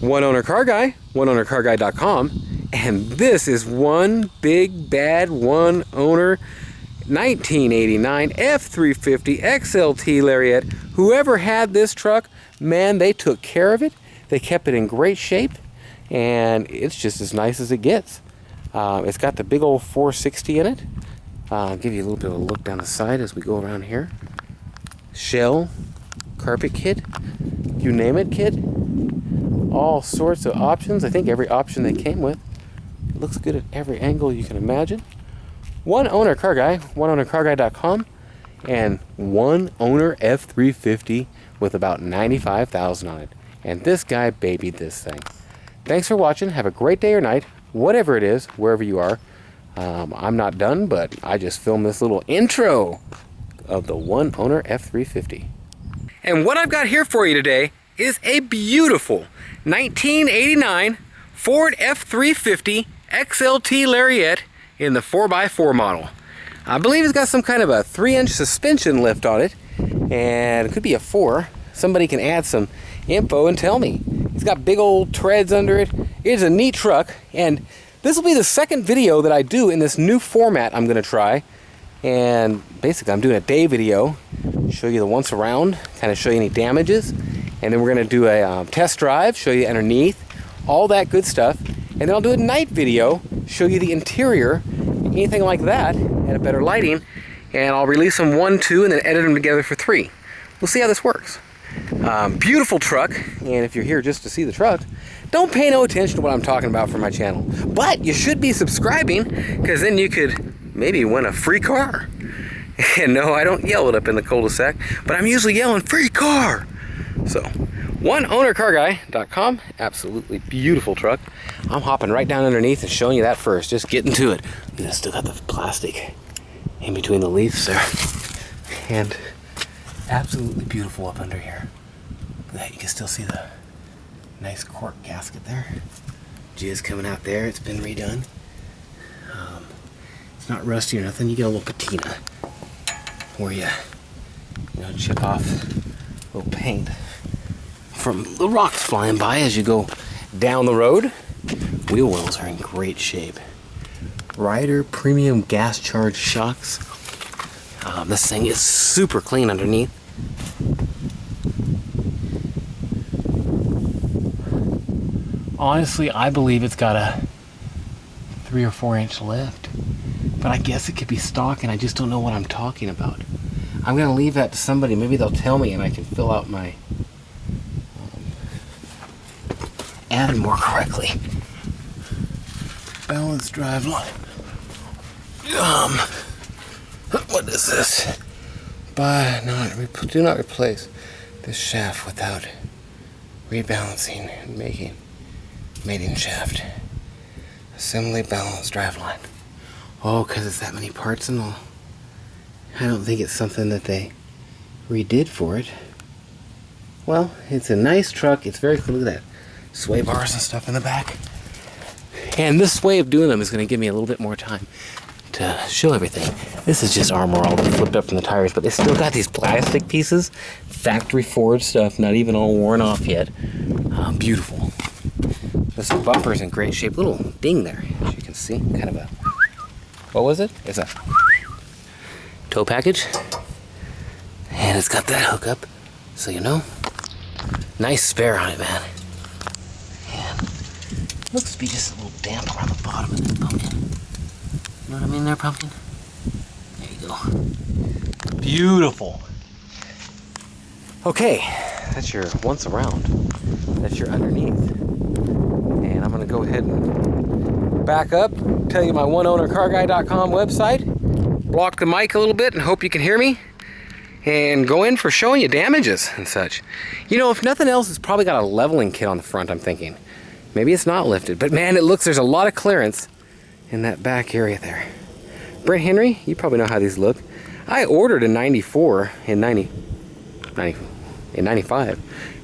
One Owner Car Guy, oneownercarguy.com, and this is one big bad one owner 1989 F350 XLT Lariat. Whoever had this truck, man, they took care of it. They kept it in great shape, and it's just as nice as it gets. It's got the big old 460 in it. I'll give you a little bit of a look down the side as we go around here. Shell, carpet kit, you name it, kid. All sorts of options. I think every option they came with. It looks good at every angle you can imagine. One Owner Car Guy, oneownercarguy.com, and one owner F350 with about 95,000 on it. And this guy babied this thing. Thanks for watching. Have a great day or night, whatever it is, wherever you are. I'm not done, but I just filmed this little intro of the one owner F350. And what I've got here for you today is a beautiful 1989 Ford F350 XLT Lariat in the 4x4 model. I believe it's got some kind of a 3-inch suspension lift on it, and it could be a 4. Somebody can add some info and tell me. It's got big old treads under it. It's a neat truck, and this will be the second video that I do in this new format I'm going to try. And basically I'm doing a day video, show you the once around, kind of show you any damages, and then we're going to do a test drive, show you underneath, all that good stuff. And then I'll do a night video, show you the interior, anything like that, at a better lighting, and I'll release them 1, 2, and then edit them together for 3. We'll see how this works. Beautiful truck, and if you're here just to see the truck, don't pay no attention to what I'm talking about for my channel. But you should be subscribing, because then you could maybe win a free car. And no, I don't yell it up in the cul-de-sac, but I'm usually yelling free car. So, oneownercarguy.com, absolutely beautiful truck. I'm hopping right down underneath and showing you that first, just getting to it. And I still got the plastic in between the leaves there. And absolutely beautiful up under here. Look at that, you can still see the nice cork gasket there. Jizz coming out there, it's been redone. It's not rusty or nothing. You get a little patina where you chip off a little paint from the rocks flying by as you go down the road. Wheel wells are in great shape. Ryder premium gas charged shocks. This thing is super clean underneath. Honestly, I believe it's got a 3 or 4 inch lift, but I guess it could be stock and I just don't know what I'm talking about. I'm gonna leave that to somebody. Maybe they'll tell me and I can fill out my ad more correctly. Balance drive line. What is this? Do not replace this shaft without rebalancing and mating shaft. Assembly balance drive line. Oh, because it's that many parts and all. I don't think it's something that they redid for it. Well, it's a nice truck. It's very cool. Look at that. Sway bars and stuff in the back. And this way of doing them is going to give me a little bit more time to show everything. This is just armor all flipped up from the tires, but they still got these plastic pieces. Factory forged stuff, not even all worn off yet. Beautiful. This bumper's in great shape. Little ding there, as you can see. Kind of a, what was it? It's a tow package. And it's got that hookup, so you know. Nice spare on it, man. And looks to be just a little damp around the bottom of the pumpkin. You know what I mean there, pumpkin? There you go. Beautiful. Okay, that's your once around. That's your underneath. And I'm gonna go ahead and back up, tell you my oneownercarguy.com website, block the mic a little bit and hope you can hear me, and go in for showing you damages and such. You know, if nothing else, it's probably got a leveling kit on the front, I'm thinking. Maybe it's not lifted, but man, it looks, there's a lot of clearance in that back area there. Brent Henry, you probably know how these look. I ordered a 94 in 95,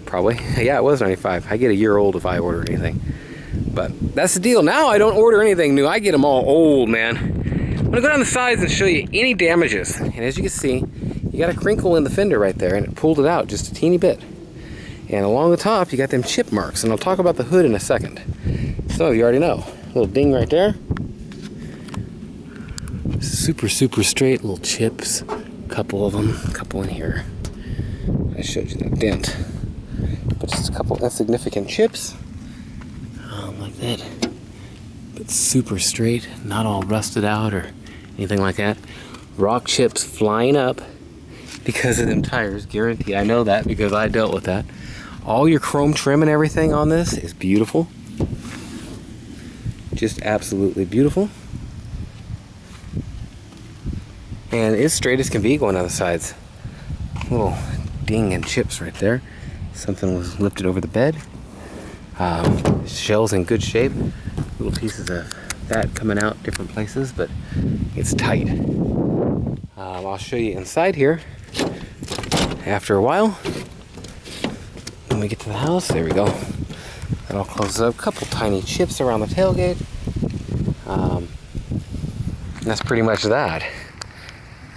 probably. Yeah, it was 95. I get a year old if I order anything. But that's the deal. Now I don't order anything new. I get them all old, man. I'm gonna go down the sides and show you any damages. And as you can see, you got a crinkle in the fender right there, and it pulled it out just a teeny bit. And along the top, you got them chip marks, and I'll talk about the hood in a second. Some of you already know. Little ding right there. Super, super straight little chips. A couple of them, a couple in here. I showed you that dent. But just a couple insignificant chips. Like that. But super straight, not all rusted out or anything like that. Rock chips flying up because of them tires, guaranteed. I know that because I dealt with that. All your chrome trim and everything on this is beautiful. Just absolutely beautiful. And it's straight as can be going down the sides. Little ding and chips right there. Something was lifted over the bed. Shell's in good shape. Little pieces of that coming out different places, but it's tight. I'll show you inside here after a while. When we get to the house, there we go. That'll close it up. A couple tiny chips around the tailgate. That's pretty much that.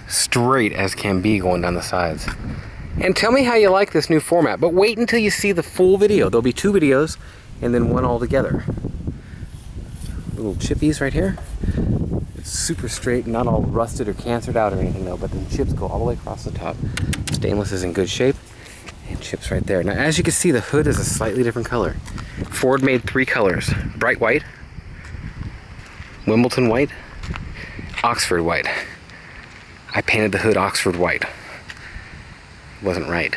Straight as can be going down the sides. And tell me how you like this new format, but wait until you see the full video. There'll be 2 videos and then one all together. Little chippies right here. It's super straight, not all rusted or cancered out or anything though, but the chips go all the way across the top. Stainless is in good shape. And chips right there. Now as you can see, the hood is a slightly different color. Ford made 3 colors. Bright white, Wimbledon white, Oxford white. I painted the hood Oxford white. It wasn't right.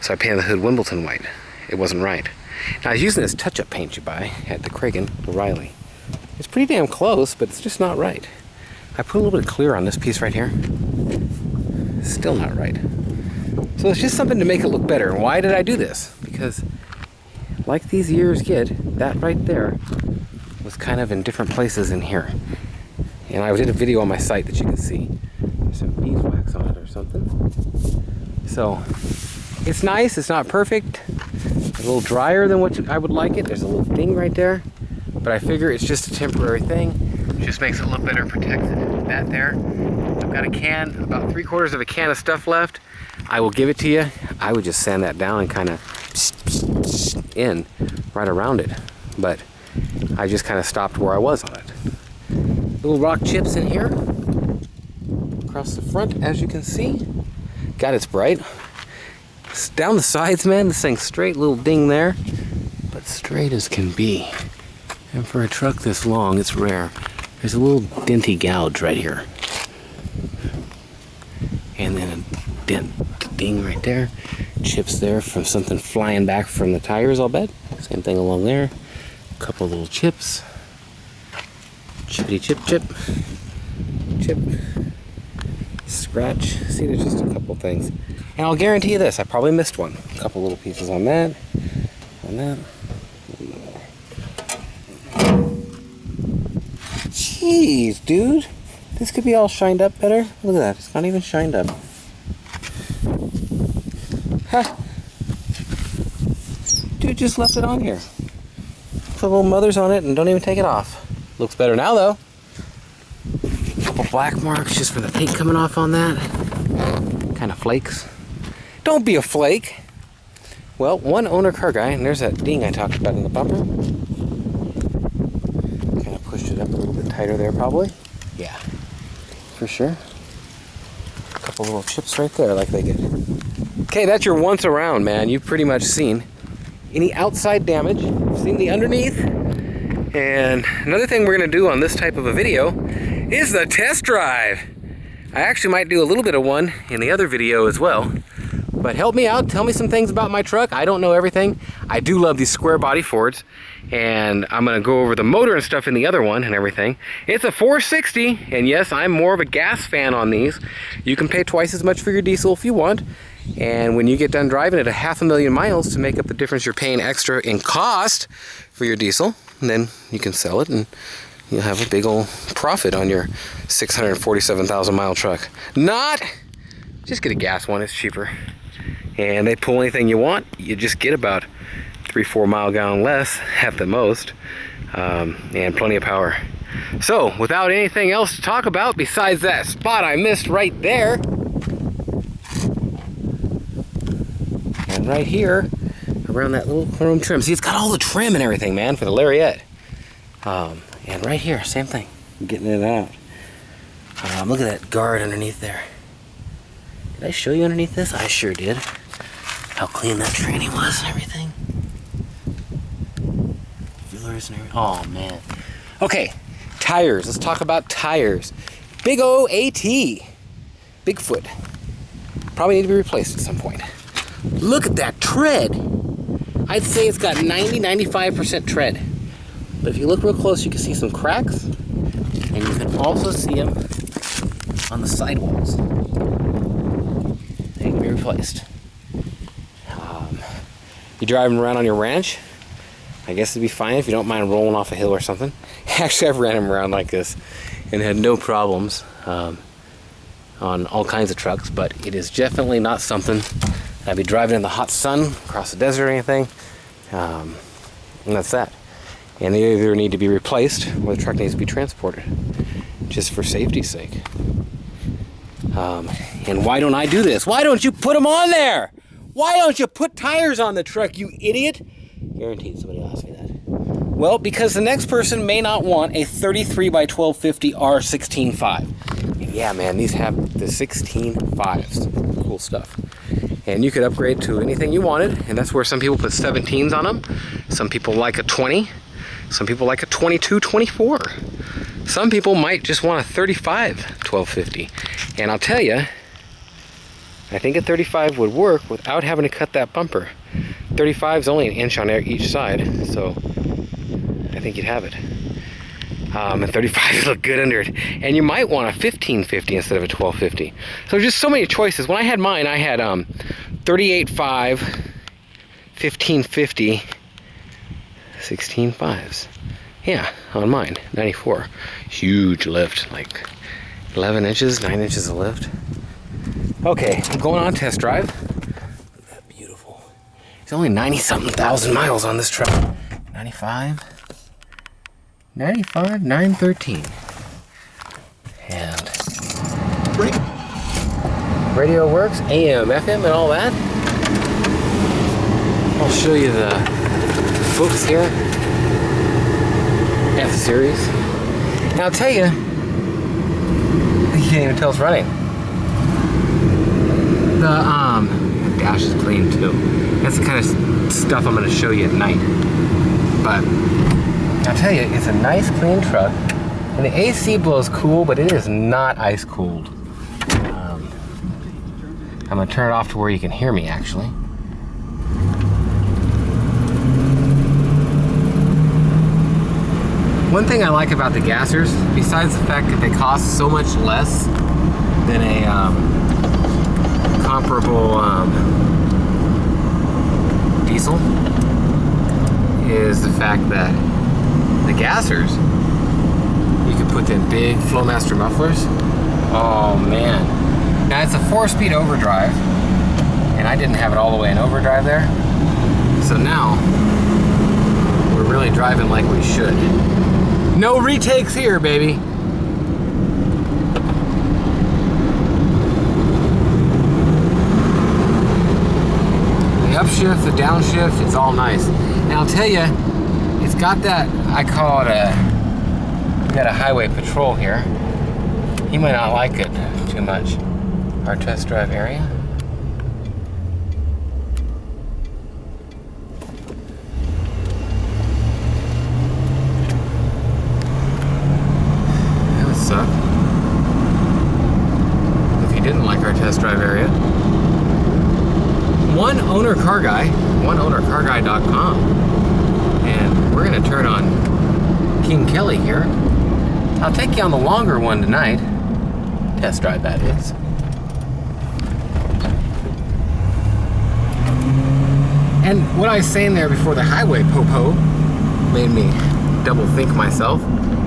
So I painted the hood Wimbledon white. It wasn't right. Now I was using this touch-up paint you buy at the Kragen, O'Reilly. It's pretty damn close, but it's just not right. I put a little bit of clear on this piece right here. Still not right. So it's just something to make it look better. And why did I do this? Because like these years get, that right there was kind of in different places in here. And I did a video on my site that you can see. There's some beeswax on it or something. So it's nice, it's not perfect. A little drier than what I would like it. There's a little ding right there. But I figure it's just a temporary thing. It just makes it look better protected. That there. I've got a can, about 3/4 of a can of stuff left. I will give it to you. I would just sand that down and kind of in right around it. But I just kind of stopped where I was on it. Little rock chips in here. Across the front, as you can see. God, it's bright. It's down the sides, man. This thing's straight, little ding there. But straight as can be. And for a truck this long, it's rare. There's a little denty gouge right here. And then a ding right there. Chips there from something flying back from the tires, I'll bet. Same thing along there. A couple little chips. Chippity chip. Chip. Scratch. See, there's just a couple things. And I'll guarantee you this, I probably missed one. A couple little pieces on that. On that. Jeez, dude. This could be all shined up better. Look at that. It's not even shined up. Huh. Dude just left it on here. Put little mothers on it and don't even take it off. Looks better now though. A couple black marks just for the paint coming off on that. Kind of flakes. Don't be a flake. Well, one owner car guy, and there's that ding I talked about in the bumper. Kind of pushed it up a little bit tighter there probably. Yeah, for sure. A couple little chips right there like they get. Okay, that's your once around, man. You've pretty much seen any outside damage. You've seen the underneath. And another thing we're gonna do on this type of a video is the test drive. I actually might do a little bit of one in the other video as well. But help me out, tell me some things about my truck. I don't know everything. I do love these square body Fords. And I'm gonna go over the motor and stuff in the other one and everything. It's a 460, and yes, I'm more of a gas fan on these. You can pay twice as much for your diesel if you want. And when you get done driving it 500,000 miles to make up the difference you're paying extra in cost for your diesel, then you can sell it and you'll have a big old profit on your 647,000 mile truck. Not, just get a gas one, it's cheaper. And they pull anything you want, you just get about 3-4 mile gallon less at the most, and plenty of power. So without anything else to talk about besides that spot I missed right there, And right here, around that little chrome trim. See, it's got all the trim and everything, man, for the Lariat. And right here, same thing. I'm getting it out. Look at that guard underneath there. Did I show you underneath this? I sure did. How clean that tranny was and everything. Fillers and everything. Oh, man. Okay, tires. Let's talk about tires. Big O AT. Bigfoot. Probably need to be replaced at some point. Look at that tread. I'd say it's got 90-95% tread. But if you look real close, you can see some cracks. And you can also see them on the sidewalls. They can be replaced. You drive them around on your ranch, I guess it'd be fine if you don't mind rolling off a hill or something. Actually, I've ran them around like this and had no problems on all kinds of trucks, but it is definitely not something I'd be driving in the hot sun across the desert or anything. And that's that. And they either need to be replaced or the truck needs to be transported, just for safety's sake. And why don't I do this? Why don't you put them on there? Why don't you put tires on the truck, you idiot? Guaranteed somebody will ask me that. Well, because the next person may not want a 33 by 1250 R16.5. And yeah, man, these have the 16.5s. Cool stuff. And you could upgrade to anything you wanted, and that's where some people put 17s on them. Some people like a 20. Some people like a 22, 24. Some people might just want a 35 1250. And I'll tell you, I think a 35 would work without having to cut that bumper. 35 is only an inch on each side, so I think you'd have it. And 35 would look good under it. And you might want a 1550 instead of a 1250. So just so many choices. When I had mine, I had 38.5, 1550, 16.5s. Yeah, on mine, 94. Huge lift, like 11 inches, 9 inches of lift. Okay, I'm going on a test drive. Look at that beautiful. It's only 90-something thousand miles on this truck. 95, 913. And radio works, AM, FM, and all that. I'll show you the books here. F series. Now I'll tell you, you can't even tell it's running. The dash is clean too. That's the kind of stuff I'm going to show you at night. But I'll tell you, it's a nice clean truck. And the AC blows cool, but it is not ice cooled. I'm going to turn it off to where you can hear me actually. One thing I like about the gassers, besides the fact that they cost so much less than a comparable diesel, is the fact that the gassers, you can put in big Flowmaster mufflers. Oh man. Now it's a 4-speed overdrive, and I didn't have it all the way in overdrive there. So now, we're really driving like we should. No retakes here, baby. The upshift, the downshift, it's all nice. And I'll tell you, it's got that, I call it we got a highway patrol here. He might not like it too much. Our test drive area. Suck if you didn't like our test drive area. One owner car guy, oneownercarguy.com, and we're gonna turn on King Kelly here. I'll take you on the longer one tonight. Test drive, that is. And what I was saying there before the highway popo made me double think myself,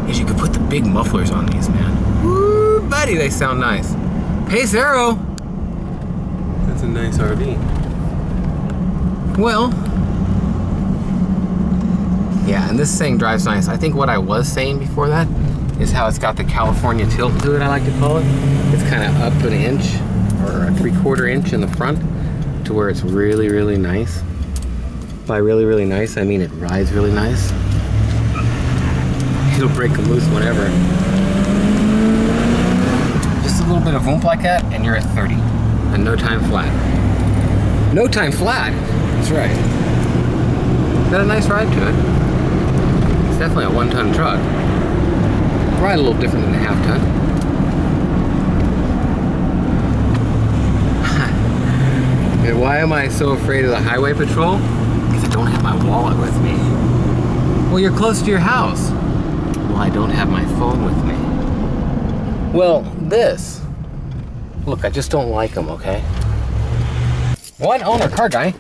is you could put the big mufflers on these, man. Woo, buddy, they sound nice. Pace Arrow. That's a nice RV. Well, yeah, and this thing drives nice. I think what I was saying before that is how it's got the California tilt to it, I like to call it. It's kind of up an inch or a 3/4 inch in the front to where it's really, really nice. By really, really nice, I mean it rides really nice. It'll break loose whenever. Just a little bit of oomph like that, and you're at 30. And no time flat. No time flat? That's right. Got a nice ride to it. It's definitely a 1-ton truck. Ride a little different than a half-ton. And why am I so afraid of the highway patrol? Because I don't have my wallet with me. Well, you're close to your house. Well, I don't have my phone with me. Well, this. Look, I just don't like them, okay? One owner car guy.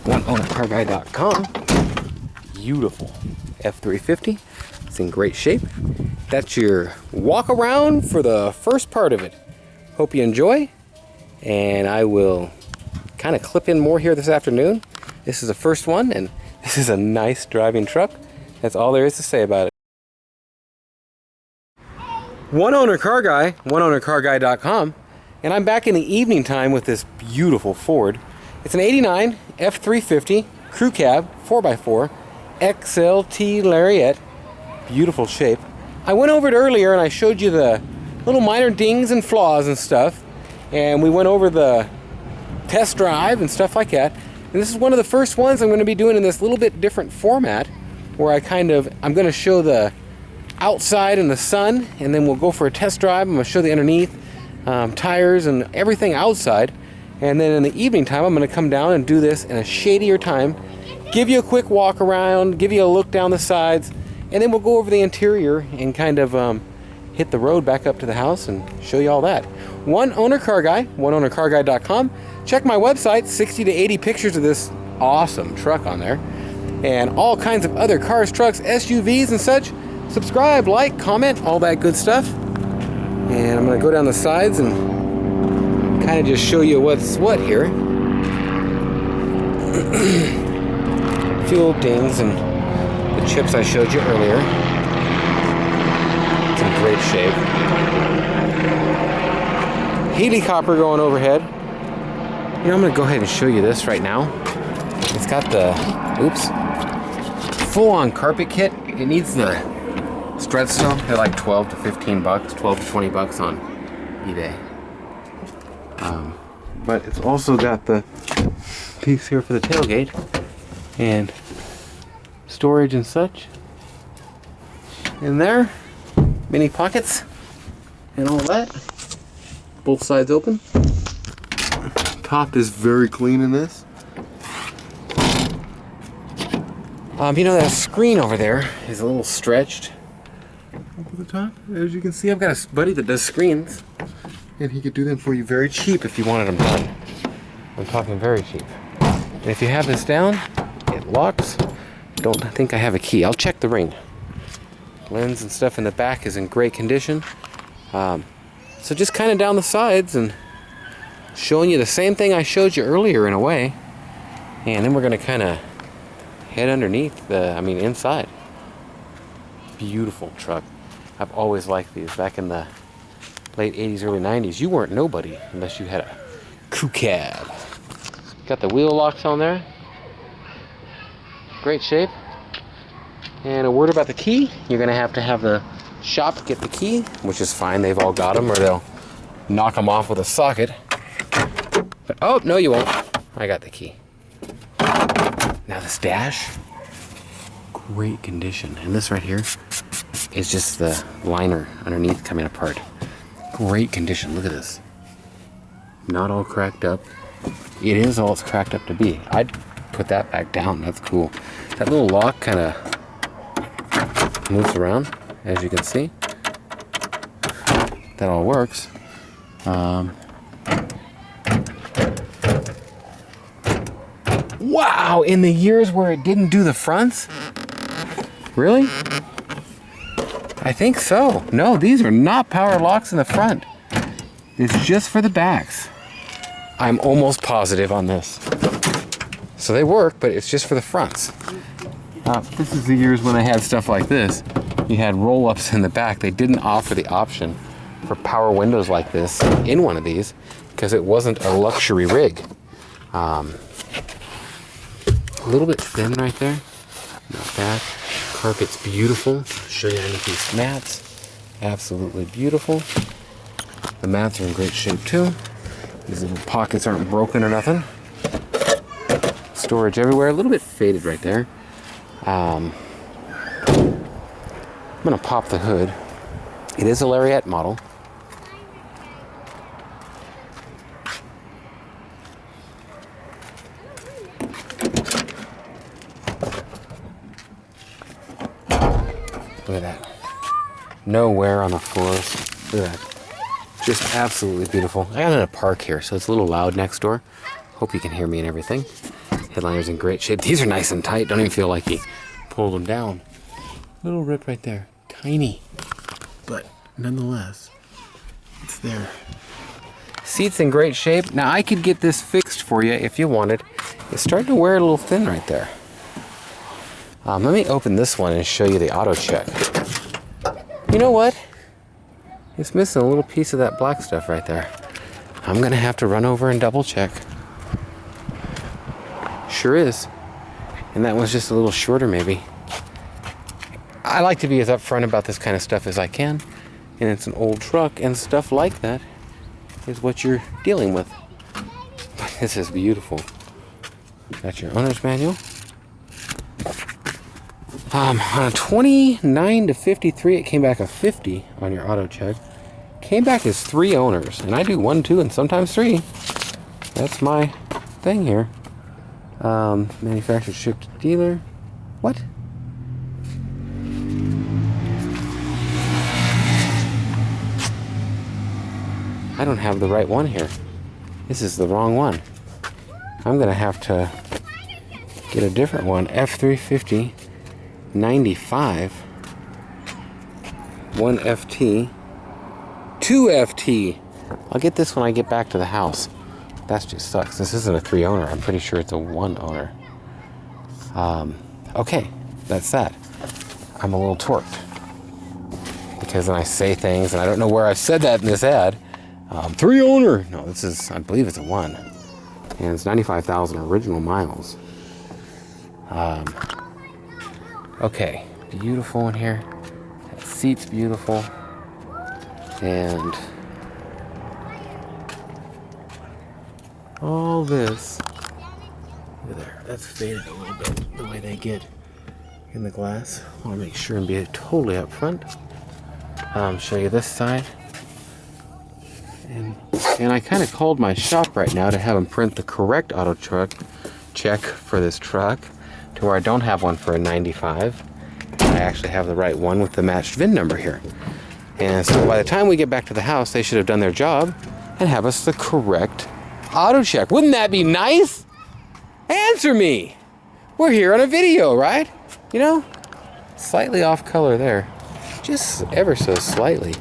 OneOwnerCarGuy.com. Beautiful F350. It's in great shape. That's your walk around for the first part of it. Hope you enjoy. And I will kind of clip in more here this afternoon. This is the first one, and this is a nice driving truck. That's all there is to say about it. One Owner Car Guy, OneOwnerCarGuy.com, and I'm back in the evening time with this beautiful Ford. It's an 89 F350 crew cab 4x4 XLT Lariet. Beautiful shape. I went over it earlier and I showed you the little minor dings and flaws and stuff, and we went over the test drive and stuff like that. And this is one of the first ones I'm going to be doing in this little bit different format, where I'm going to show the outside and the sun, and then we'll go for a test drive. I'm going to show the underneath, tires and everything outside. And then in the evening time, I'm going to come down and do this in a shadier time, give you a quick walk around, give you a look down the sides, and then we'll go over the interior and kind of hit the road back up to the house and show you all that. One Owner Car Guy, OneOwnerCarGuy.com. Check my website, 60 to 80 pictures of this awesome truck on there, and all kinds of other cars, trucks, SUVs and such. Subscribe, like, comment, all that good stuff. And I'm going to go down the sides and kind of just show you what's what here. Fuel dings and the chips I showed you earlier. It's in great shape. Helicopter going overhead. You know, I'm going to go ahead and show you this right now. It's got the, full-on carpet kit. It needs the strut stone. They're like 12 to 15 bucks, 12 to 20 bucks on eBay. But it's also got the piece here for the tailgate and storage and such in there. Mini pockets and all that. Both sides open. Top is very clean in this. You know, that screen over there is a little stretched over the top. As you can see, I've got a buddy that does screens, and he could do them for you very cheap if you wanted them done. I'm talking very cheap. And if you have this down, it locks. Don't think I have a key. I'll check the ring. Lens and stuff in the back is in great condition. So just kind of down the sides and showing you the same thing I showed you earlier in a way. And then we're going to kind of head underneath inside. Beautiful truck. I've always liked these. Back in the late 80s, early 90s, you weren't nobody unless you had a crew cab. Got the wheel locks on there. Great shape. And a word about the key. You're going to have the shop get the key, which is fine. They've all got them, or they'll knock them off with a socket. But, oh, no, you won't. I got the key. Now this dash, great condition. And this right here is just the liner underneath coming apart. Great condition. Look at this. Not all cracked up. It is all it's cracked up to be. I'd put that back down. That's cool. That little lock kind of moves around, as you can see. That all works. Wow, in the years where it didn't do the fronts? Really? I think so. No, these are not power locks in the front. It's just for the backs. I'm almost positive on this. So they work, but it's just for the fronts. This is the years when they had stuff like this. You had roll-ups in the back. They didn't offer the option for power windows like this in one of these because it wasn't a luxury rig. A little bit thin right there. Not bad. Carpet's beautiful. I'll show you underneath these mats. Absolutely beautiful. The mats are in great shape too. These little pockets aren't broken or nothing. Storage everywhere. A little bit faded right there. I'm gonna pop the hood. It is a Lariat model. Look at that. No wear on the floors. Look at that. Just absolutely beautiful. I'm in a park here, so it's a little loud next door. Hope you can hear me and everything. Headliner's in great shape. These are nice and tight. Don't even feel like he pulled them down. Little rip right there. Tiny. But nonetheless, it's there. Seat's in great shape. Now I could get this fixed for you if you wanted. It's starting to wear a little thin right there. Let me open this one and show you the auto check. You know what? It's missing a little piece of that black stuff right there. I'm gonna have to run over and double check. Sure is. And that one's just a little shorter maybe. I like to be as upfront about this kind of stuff as I can. And it's an old truck and stuff like that is what you're dealing with. But this is beautiful. That's your owner's manual. On a 29 to 53, it came back a 50 on your auto check. Came back as 3 owners, and I do 1, 2, and sometimes 3. That's my thing here. Manufacturer shipped to dealer. What? I don't have the right one here. This is the wrong one. I'm gonna have to get a different one. F350. 95, 1 FT, 2 FT. I'll get this when I get back to the house. That just sucks. This isn't a 3 owner. I'm pretty sure it's a 1 owner. Okay, that's that. I'm a little torqued because then I say things and I don't know where I've said that in this ad. 3 owner. No, this is, I believe it's a 1. And it's 95,000 original miles. Okay, beautiful in here. That seat's beautiful. And all this. Look at there. That's faded a little bit the way they get in the glass. I want to make sure and be totally up front. Show you this side. And I kind of called my shop right now to have them print the correct auto truck check for this truck, to where I don't have one for a 95. I actually have the right one with the matched VIN number here. And so by the time we get back to the house, they should have done their job and have us the correct auto check. Wouldn't that be nice? Answer me. We're here on a video, right? You know, slightly off color there. Just ever so slightly.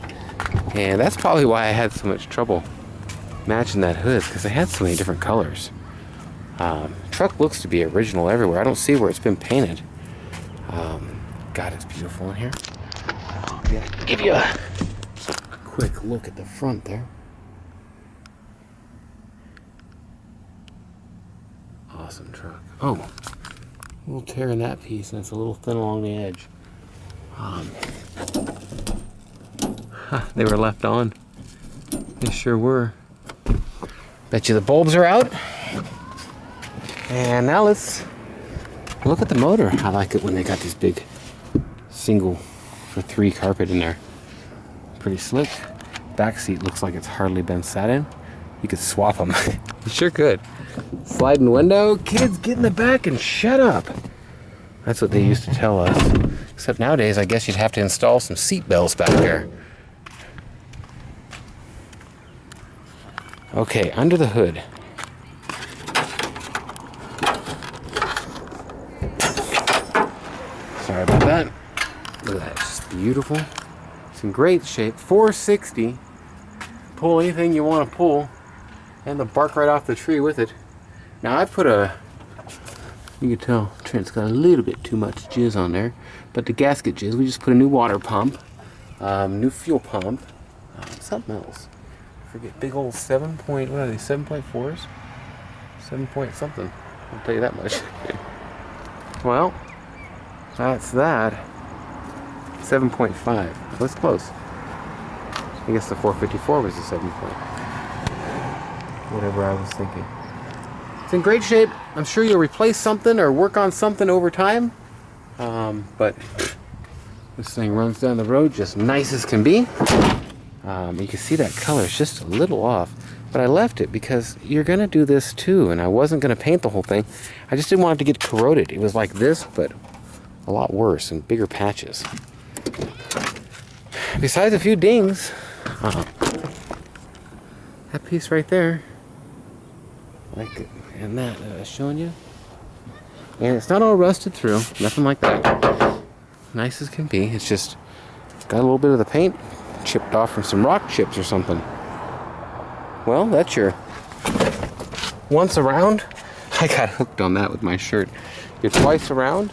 And that's probably why I had so much trouble matching that hood, because they had so many different colors. Truck looks to be original everywhere. I don't see where it's been painted. God, it's beautiful in here. Yeah, give you a quick look at the front there. Awesome truck. Oh, a little tear in that piece, and it's a little thin along the edge. They were left on. They sure were. Bet you the bulbs are out. And now let's look at the motor. I like it when they got these big single for 3 carpet in there. Pretty slick. Back seat looks like it's hardly been sat in. You could swap them. You sure could. Sliding window. Kids, get in the back and shut up. That's what they used to tell us. Except nowadays, I guess you'd have to install some seat belts back there. Okay, under the hood. Sorry about that. Look at that, it's just beautiful. It's in great shape. 460. Pull anything you want to pull. And the bark right off the tree with it. Now I put you can tell Trent's got a little bit too much jizz on there. But the gasket jizz, we just put a new water pump. New fuel pump. Something else. I forget, big old 7.4s? 7 point something. I'll tell you that much. Well, that's that. 7.5. That's close. I guess the 454 was a 7 point. Whatever I was thinking. It's in great shape. I'm sure you'll replace something or work on something over time. But this thing runs down the road just nice as can be. You can see that color is just a little off. But I left it because you're going to do this too. And I wasn't going to paint the whole thing. I just didn't want it to get corroded. It was like this, but a lot worse and bigger patches. Besides a few dings, that piece right there, like, and that showing you, and it's not all rusted through, nothing like that. Nice as can be. It's just got a little bit of the paint chipped off from some rock chips or something. Well, that's your once around. I got hooked on that with my shirt. Your twice around,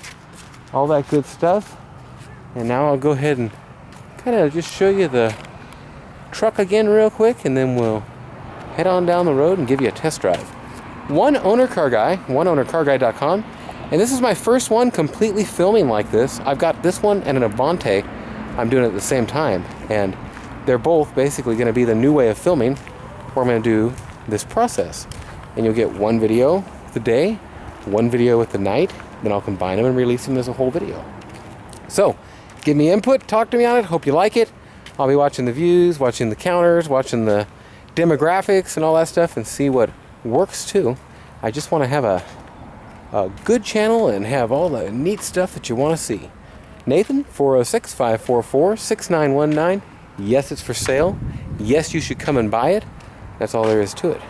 all that good stuff. And now I'll go ahead and kind of just show you the truck again real quick, and then we'll head on down the road and give you a test drive. One owner car guy, oneownercarguy.com, and this is my first one completely filming like this. I've got this one and an Avante I'm doing it at the same time, and they're both basically going to be the new way of filming where I'm going to do this process. And you'll get one video with the day, one video with the night, then I'll combine them and release them as a whole video. So, give me input, talk to me on it, hope you like it. I'll be watching the views, watching the counters, watching the demographics and all that stuff, and see what works too. I just want to have a good channel and have all the neat stuff that you want to see. Nathan, 406-544-6919. Yes, it's for sale. Yes, you should come and buy it. That's all there is to it.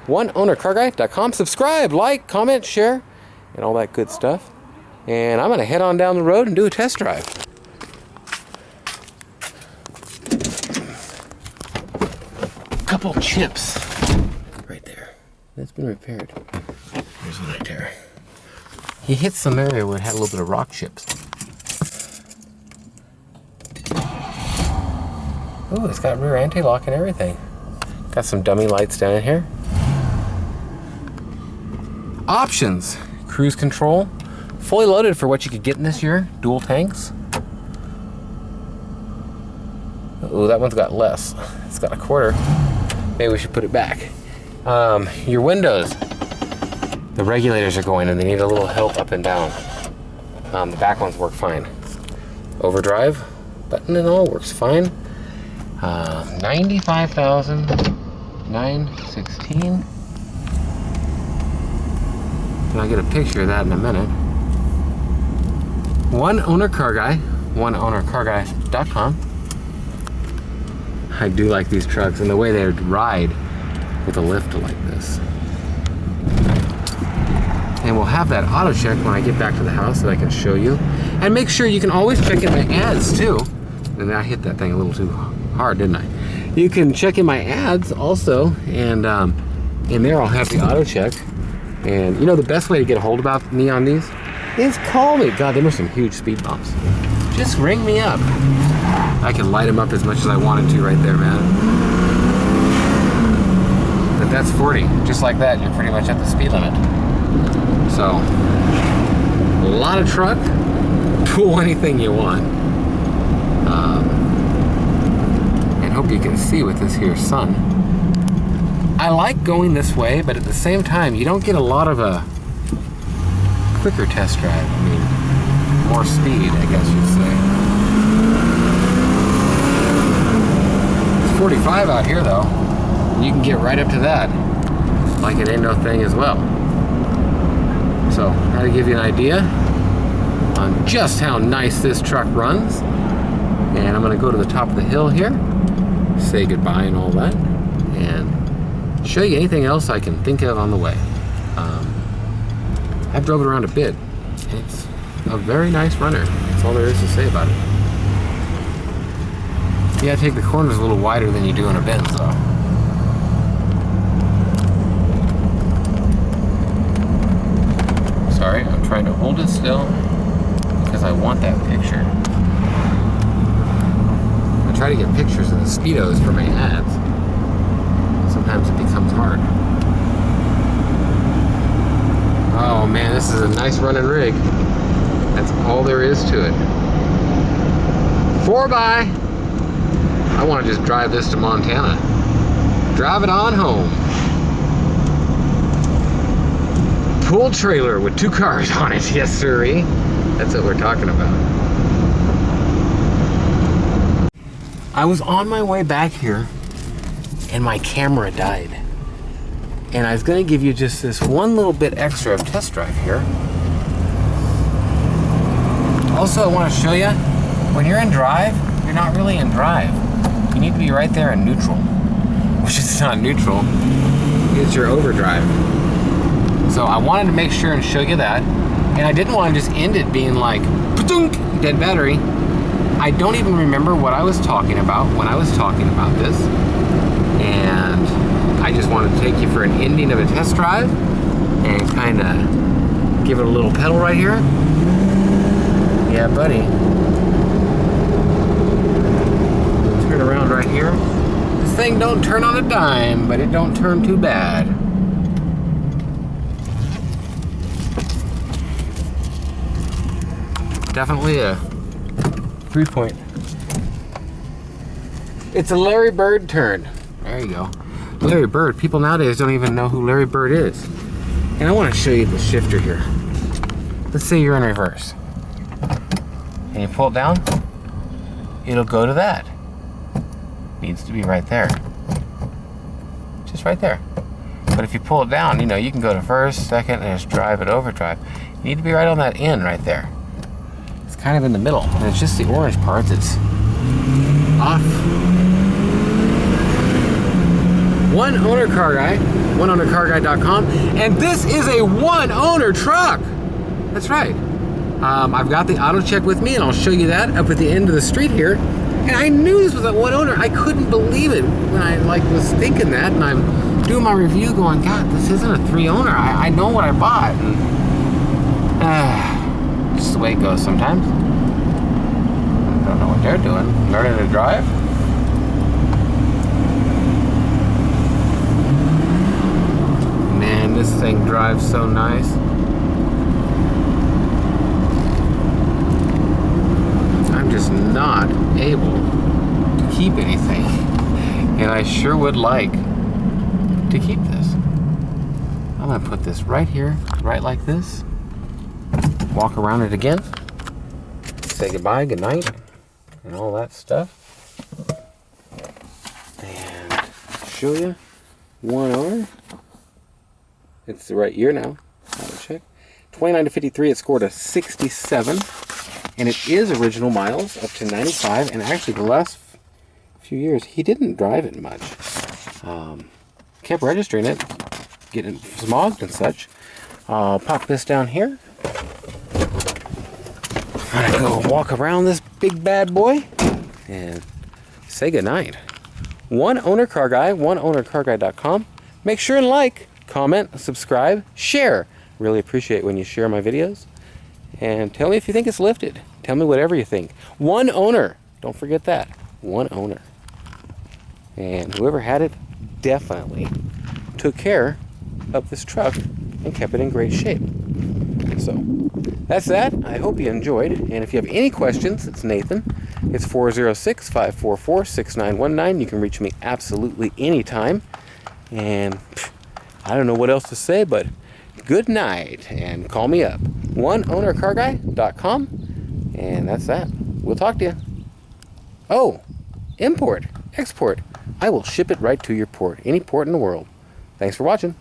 oneownercarguy.com. Subscribe, like, comment, share, and all that good stuff. And I'm going to head on down the road and do a test drive. Couple chips right there. That's been repaired. Here's one right there. He hit some area where it had a little bit of rock chips. Oh, it's got rear anti-lock and everything. Got some dummy lights down in here. Options. Cruise control. Fully loaded for what you could get in this year. Dual tanks. Oh, that one's got less. It's got a quarter. Maybe we should put it back. Your windows. The regulators are going and they need a little help up and down. The back ones work fine. Overdrive button and all works fine. 95,916. And I'll get a picture of that in a minute. One owner car guy, oneownercarguy.com. I do like these trucks and the way they ride with a lift like this. And we'll have that auto check when I get back to the house so I can show you. And make sure you can always check in my ads too. And I hit that thing a little too hard, didn't I? You can check in my ads also, and in there I'll have the auto check. And you know the best way to get a hold about me on these is call me. God, there were some huge speed bumps. Just ring me up. I can light them up as much as I wanted to right there, man. But that's 40. Just like that, you're pretty much at the speed limit. So, a lot of truck, pull anything you want. And hope you can see with this here sun. I like going this way, but at the same time, you don't get a lot of a quicker test drive. I mean, more speed, I guess you'd say. It's 45 out here though. You can get right up to that like it ain't no thing as well. So, try to give you an idea on just how nice this truck runs. And I'm gonna go to the top of the hill here, say goodbye and all that, and show you anything else I can think of on the way. I've drove it around a bit. It's a very nice runner. That's all there is to say about it. You gotta take the corners a little wider than you do in a Benz though. Sorry, I'm trying to hold it still because I want that picture. I try to get pictures of the Speedos for my ads. Sometimes it becomes hard. this is a nice running rig. That's all there is to it. 4x. I want to just drive this to Montana. Drive it on home. Pool trailer with 2 cars on it. Yes, sirree. That's what we're talking about. I was on my way back here and my camera died. And I was going to give you just this one little bit extra of test drive here. Also, I want to show you, when you're in drive, you're not really in drive. You need to be right there in neutral. Which is not neutral, it's your overdrive. So I wanted to make sure and show you that. And I didn't want to just end it being like, dead battery. I don't even remember what I was talking about when I was talking about this. And I just wanted to take you for an ending of a test drive and kind of give it a little pedal right here. Yeah, buddy. Turn around right here. This thing don't turn on a dime, but it don't turn too bad. Definitely a 3-point. It's a Larry Bird turn. There you go. Larry Bird. People nowadays don't even know who Larry Bird is. And I want to show you the shifter here. Let's say you're in reverse. And you pull it down, it'll go to that. Needs to be right there. Just right there. But if you pull it down, you know, you can go to first, second, and just drive it overdrive. You need to be right on that end right there. It's kind of in the middle, and it's just the orange part that's off. One owner car guy, oneownercarguy.com, and this is a one owner truck. That's right. I've got the auto check with me, and I'll show you that up at the end of the street here. And I knew this was a one owner. I couldn't believe it when I was thinking that, and I'm doing my review going, God, this isn't a 3 owner. I know what I bought. And, just the way it goes sometimes. I don't know what they're doing. Learning to drive. Man, this thing drives so nice. I'm just not able to keep anything, and I sure would like to keep this. I'm gonna put this right here, right like this, walk around it again, say goodbye, good night, and all that stuff, and show you one owner. It's the right year now. Auto check. 29 to 53, it scored a 67. And it is original miles up to 95. And actually, the last few years, he didn't drive it much. Kept registering it, getting smogged and such. I'll pop this down here. I'm gonna go walk around this big bad boy and say goodnight. One owner car guy, oneownercarguy.com. Make sure and like, comment, subscribe, share. Really appreciate when you share my videos. And tell me if you think it's lifted. Tell me whatever you think. One owner. Don't forget that. One owner. And whoever had it definitely took care of this truck and kept it in great shape. So that's that. I hope you enjoyed. And if you have any questions, it's Nathan. It's 406-544-6919. You can reach me absolutely anytime. And I don't know what else to say, but good night, and call me up. oneownercarguy.com, and that's that. We'll talk to you. Oh, import, export. I will ship it right to your port, any port in the world. Thanks for watching.